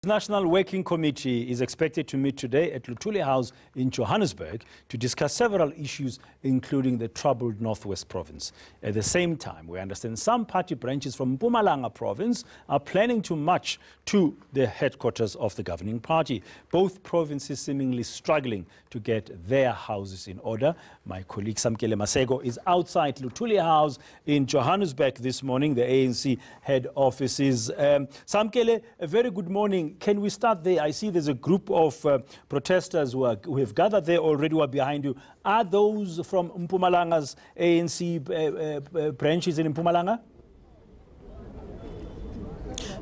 The National Working Committee is expected to meet today at Luthuli House in Johannesburg to discuss several issues, including the troubled Northwest Province. At the same time, we understand some party branches from Mpumalanga Province are planning to march to the headquarters of the governing party. Both provinces seemingly struggling to get their houses in order. My colleague Samkele Masego is outside Luthuli House in Johannesburg this morning, the ANC head offices. Samkele, a very good morning. Can we start there? I see there's a group of protesters who have gathered there already, who are behind you. Are those from Mpumalanga's ANC branches in Mpumalanga?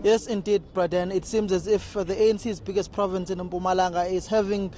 Yes, indeed, Braden. It seems as if the ANC's biggest province in Mpumalanga is having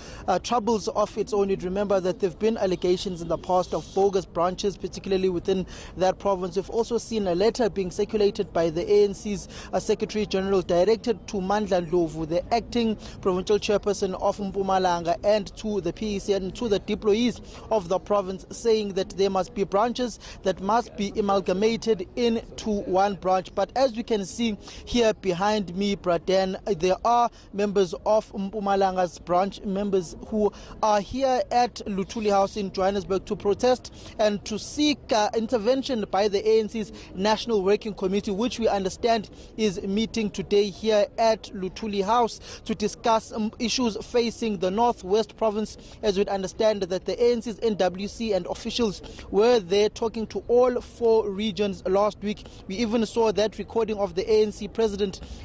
troubles of its own. You'd remember that there have been allegations in the past of bogus branches, particularly within that province. We've also seen a letter being circulated by the ANC's Secretary General directed to Mandla Ndlovu, the acting provincial chairperson of Mpumalanga, and to the PEC and to the employees of the province, saying that there must be branches that must be amalgamated into one branch. But as you can see here behind me, Braden, there are members of Mpumalanga's branch members who are here at Luthuli House in Johannesburg to protest and to seek intervention by the ANC's National Working Committee, which we understand is meeting today here at Luthuli House to discuss issues facing the Northwest Province. As we understand that the ANC's NWC and officials were there talking to all 4 regions last week. We even saw that recording of the ANC president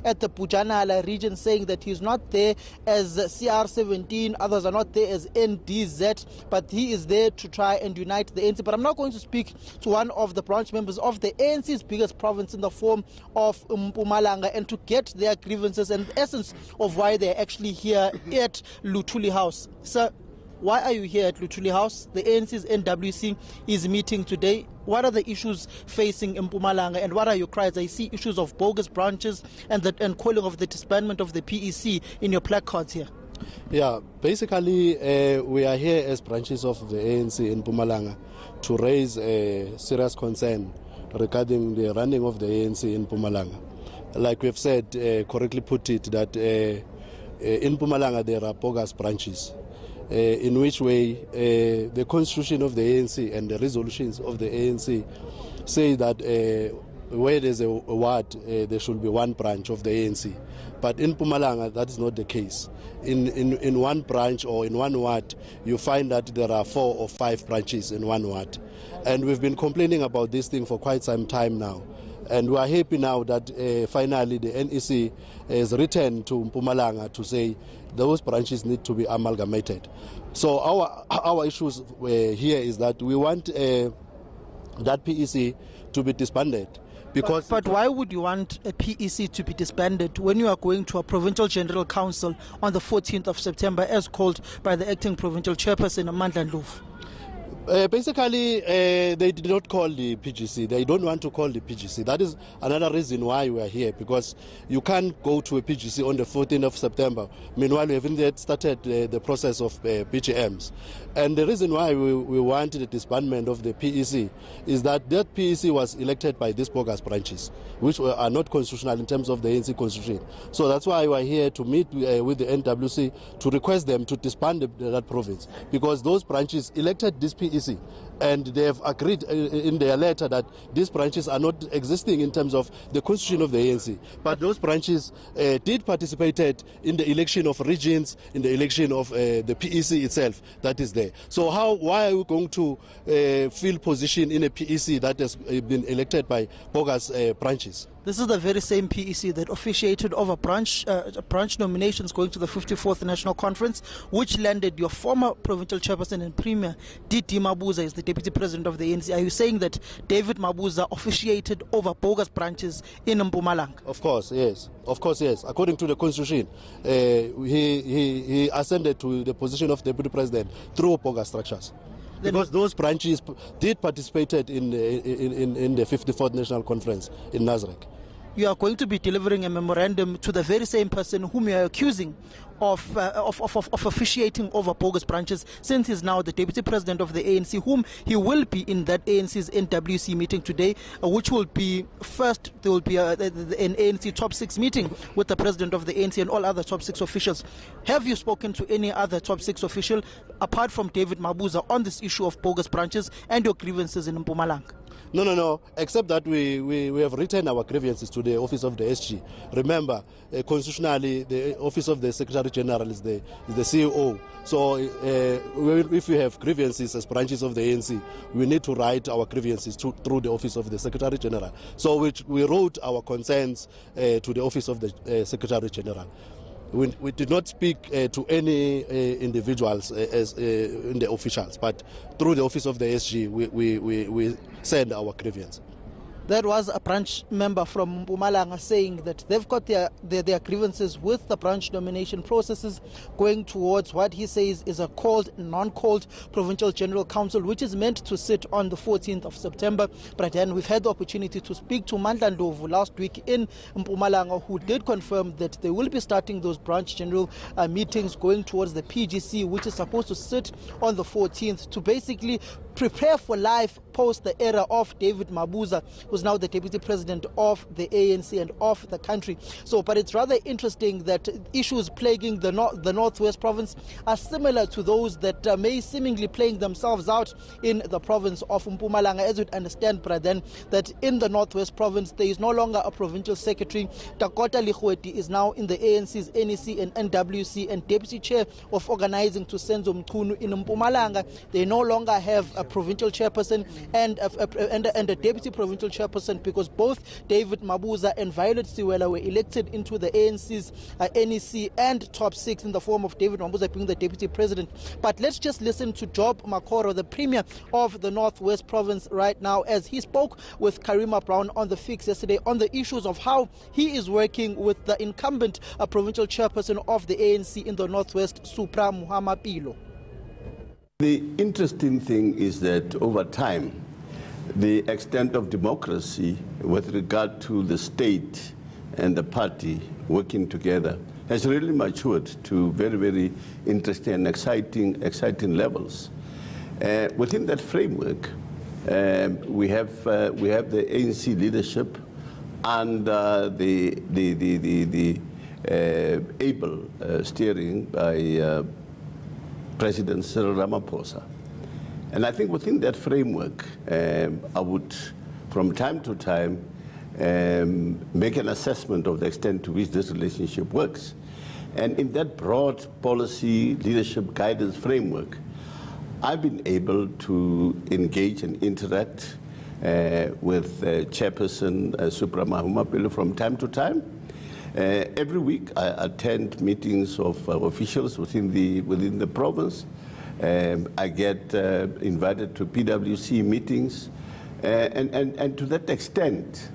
at the Pujanala region saying that he's not there as CR17, others are not there as NDZ, but he is there to try and unite the ANC. But I'm now going to speak to one of the branch members of the ANC's biggest province in the form of Mpumalanga, and to get their grievances and the essence of why they're actually here at Luthuli House. Sir, why are you here at Luthuli House? The ANC's NWC is meeting today. What are the issues facing Mpumalanga, and what are your cries? I see issues of bogus branches and calling of the disbandment of the PEC in your placards here. Yeah, basically we are here as branches of the ANC in Mpumalanga to raise a serious concern regarding the running of the ANC in Mpumalanga. Like we've said, correctly put it, that in Mpumalanga there are bogus branches. In which way the constitution of the ANC and the resolutions of the ANC say that where there's a ward, there should be one branch of the ANC. But in Mpumalanga, that is not the case. In one branch or in one ward, you find that there are 4 or 5 branches in one ward. And we've been complaining about this thing for quite some time now. And we are happy now that finally the NEC has returned to Mpumalanga to say those branches need to be amalgamated. So our issues here is that we want that PEC to be disbanded. Because but why would you want a PEC to be disbanded when you are going to a Provincial General Council on the 14th of September as called by the acting provincial chairperson, Mandla Ndlovu? Basically, they did not call the PGC. They don't want to call the PGC. That is another reason why we are here, because you can't go to a PGC on the 14th of September. Meanwhile, we haven't yet started the process of PGMs. And the reason why we want the disbandment of the PEC is that PEC was elected by these bogus branches, which are not constitutional in terms of the ANC constitution. So that's why we are here to meet with the NWC to request them to disband that province, because those branches elected this PEC. And they have agreed in their letter that these branches are not existing in terms of the constitution of the ANC. But those branches did participate in the election of regions, in the election of the PEC itself that is there. So why are we going to fill position in a PEC that has been elected by bogus branches? This is the very same PEC that officiated over branch nominations going to the 54th National Conference, which landed your former provincial chairperson and premier, D.D. Mabuza, as the deputy president of the ANC. Are you saying that David Mabuza officiated over bogus branches in Mpumalanga? Of course, yes. Of course, yes. According to the constitution, he ascended to the position of deputy president through bogus structures. Because those branches did participate in the 54th National Conference in Nazareth. you are going to be delivering a memorandum to the very same person whom you are accusing of officiating over bogus branches, since he's now the deputy president of the ANC, whom he will be in that ANC's NWC meeting today, which will be first, there will be an ANC top 6 meeting with the president of the ANC and all other top 6 officials. Have you spoken to any other top 6 official apart from David Mabuza on this issue of bogus branches and your grievances in Mpumalanga? No, except that we have written our grievances to the office of the SG. Remember, constitutionally, the office of the Secretary General is the CEO. So if we have grievances as branches of the ANC, we need to write our grievances through the office of the Secretary General. So we wrote our concerns to the office of the Secretary General. We did not speak to any individuals as in the officials, but through the office of the SG, we send our grievance. That was a branch member from Mpumalanga saying that they've got their grievances with the branch nomination processes going towards what he says is a called, non-called Provincial General Council, which is meant to sit on the 14th of September. But then we've had the opportunity to speak to Mandla Ndlovu last week in Mpumalanga, who did confirm that they will be starting those branch general meetings going towards the PGC, which is supposed to sit on the 14th to basically prepare for life post the era of David Mabuza, who's now the deputy president of the ANC and of the country. So, but it's rather interesting that issues plaguing the Northwest province are similar to those that may seemingly playing themselves out in the province of Mpumalanga. As you'd understand, Praden, that in the Northwest province there is no longer a provincial secretary. Dakota Lichweti is now in the ANC's NEC and NWC and deputy chair of organizing to Senzo Mchunu in Mpumalanga. They no longer have a provincial chairperson and a deputy provincial chairperson, because both David Mabuza and Violet Siwela were elected into the ANC's NEC and top 6 in the form of David Mabuza being the deputy president. But let's just listen to Job Makoro, the premier of the Northwest province right now, as he spoke with Karima Brown on The Fix yesterday on the issues of how he is working with the incumbent provincial chairperson of the ANC in the Northwest, Supra Muhammapilo. The interesting thing is that over time, the extent of democracy with regard to the state and the party working together has really matured to very, very interesting and exciting levels. Within that framework, we have the ANC leadership and the able steering by President Cyril Ramaphosa. And I think within that framework, I would, from time to time, make an assessment of the extent to which this relationship works. And in that broad policy leadership guidance framework, I've been able to engage and interact with Chairperson Supra Muhammapilo from time to time. Every week I attend meetings of officials within the province. I get invited to PwC meetings, and to that extent,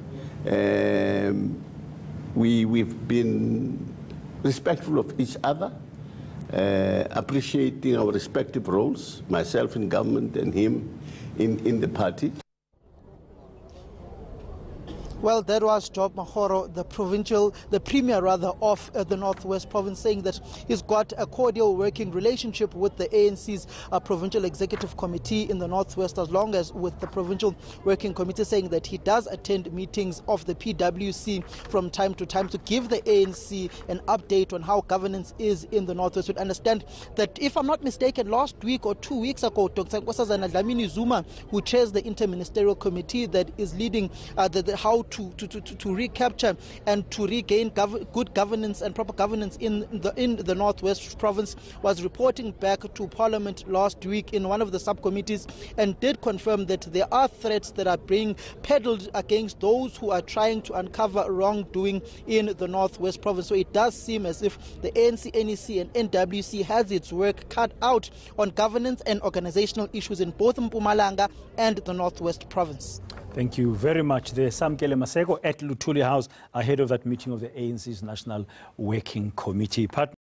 we've been respectful of each other, appreciating our respective roles, myself in government and him in the party. Well, that was Job Makoro, the premier of the Northwest province, saying that he's got a cordial working relationship with the ANC's provincial executive committee in the Northwest, as long as with the provincial working committee, saying that he does attend meetings of the PwC from time to time to give the ANC an update on how governance is in the Northwest. You understand that, if I'm not mistaken, last week or 2 weeks ago, Dr. Nkosazana Dlamini Zuma, who chairs the interministerial committee that is leading how to recapture and to regain good governance and proper governance in the Northwest province, was reporting back to Parliament last week in one of the subcommittees, and did confirm that there are threats that are being peddled against those who are trying to uncover wrongdoing in the Northwest province. So it does seem as if the ANC, NEC and NWC has its work cut out on governance and organizational issues in both Mpumalanga and the Northwest province. Thank you very much. There's Samkele Maseko at Luthuli House ahead of that meeting of the ANC's National Working Committee.